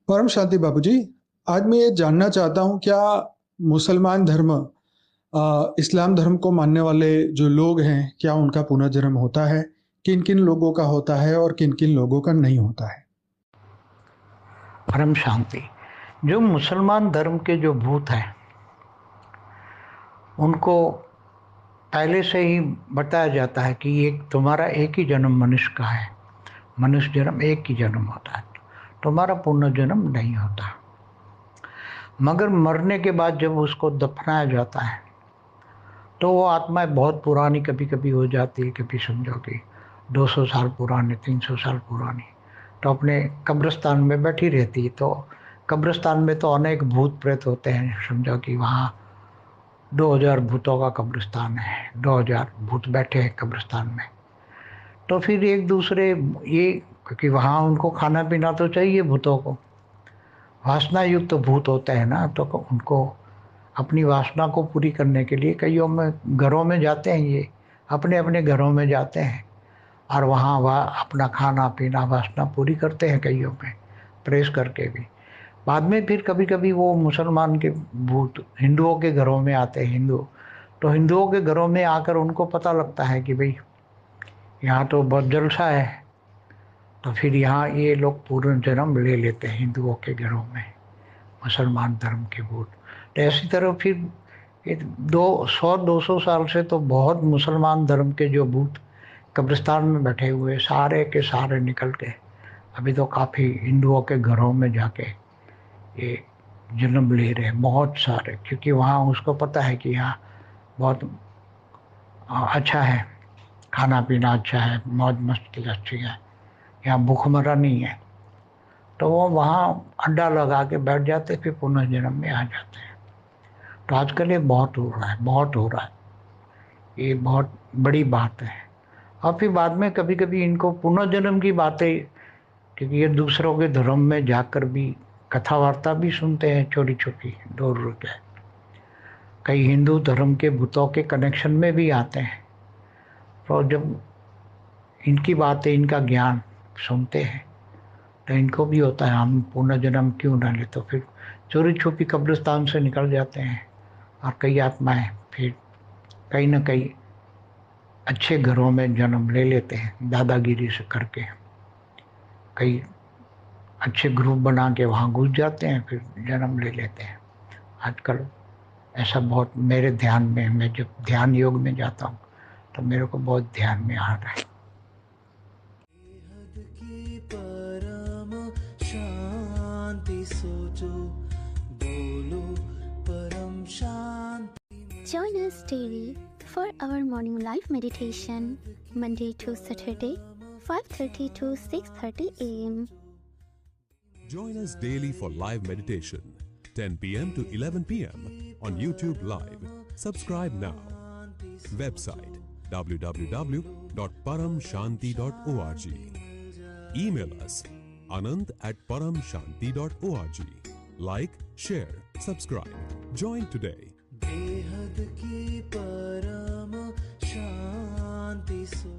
परम शांति बाबूजी। आज मैं ये जानना चाहता हूँ, क्या मुसलमान धर्म इस्लाम धर्म को मानने वाले जो लोग हैं, क्या उनका पुनर्जन्म होता है? किन किन लोगों का होता है और किन किन लोगों का नहीं होता है? परम शांति। जो मुसलमान धर्म के जो भूत हैं उनको पहले से ही बताया जाता है कि एक तुम्हारा एक ही जन्म मनुष्य का है, मनुष्य जन्म एक ही जन्म होता है, तुम्हारा पुनर्जन्म नहीं होता। मगर मरने के बाद जब उसको दफनाया जाता है तो वो आत्माएं बहुत पुरानी कभी कभी हो जाती है, कभी समझो कि 200 साल पुरानी, 300 साल पुरानी, तो अपने कब्रिस्तान में बैठी रहती है। तो कब्रिस्तान में तो अनेक भूत प्रेत होते हैं, समझो कि वहाँ 2000 भूतों का कब्रिस्तान है, 2000 भूत बैठे हैं कब्रिस्तान में। तो फिर एक दूसरे ये, क्योंकि वहाँ उनको खाना पीना तो चाहिए भूतों को, वासना युक्त तो भूत होते हैं ना, तो उनको अपनी वासना को पूरी करने के लिए कईयों में घरों में जाते हैं, ये अपने अपने घरों में जाते हैं और वहाँ वह अपना खाना पीना वासना पूरी करते हैं, कईयों में प्रेस करके भी। बाद में फिर कभी कभी वो मुसलमान के भूत हिंदुओं के घरों में आते हैं, हिंदू तो हिंदुओं के घरों में आकर उनको पता लगता है कि भाई यहाँ तो बहुत जलसा है, तो फिर यहाँ ये लोग पूर्ण जन्म ले लेते हैं हिंदुओं के घरों में, मुसलमान धर्म के भूत। तो ऐसी तरह फिर ये 200 साल से तो बहुत मुसलमान धर्म के जो भूत कब्रिस्तान में बैठे हुए सारे के सारे निकल के अभी तो काफ़ी हिंदुओं के घरों में जाके ये जन्म ले रहे हैं बहुत सारे, क्योंकि वहाँ उसको पता है कि यहाँ बहुत अच्छा है, खाना पीना अच्छा है, मौज मस्ती अच्छी है, यहाँ भूखमरा नहीं है। तो वो वहाँ अड्डा लगा के बैठ जाते, फिर पुनर्जन्म में आ जाते हैं। तो आजकल ये बहुत हो रहा है, बहुत हो रहा है, ये बहुत बड़ी बात है। और फिर बाद में कभी कभी इनको पुनर्जन्म की बातें, क्योंकि ये दूसरों के धर्म में जाकर भी कथा वार्ता भी सुनते हैं, छोटी छोटी दूर के, कई हिंदू धर्म के भूतों के कनेक्शन में भी आते हैं। तो जब इनकी बातें, इनका ज्ञान सुनते हैं तो इनको भी होता है हम पुनर्जन्म क्यों न ले। तो फिर चोरी छुपी कब्रिस्तान से निकल जाते हैं और कई आत्माएं फिर कहीं ना कहीं अच्छे घरों में जन्म ले लेते हैं, दादागिरी से करके कई अच्छे ग्रुप बना के वहाँ घुस जाते हैं, फिर जन्म ले लेते हैं। आजकल ऐसा बहुत मेरे ध्यान में, मैं जब ध्यान योग में जाता हूँ तो मेरे को बहुत ध्यान में आ रहा है। की परम शांति सोचो, बोलो परम शांति। Join us daily for our morning live meditation, Monday to Saturday, 5:30 to 6:30 a.m. Join us daily for live meditation, 10 p.m. to 11 p.m. on YouTube Live. Subscribe now. Website www.paramshanti.org. Email us anant@paramshanti.org. Like, share, subscribe. Join today. बेहद की परम शांति सो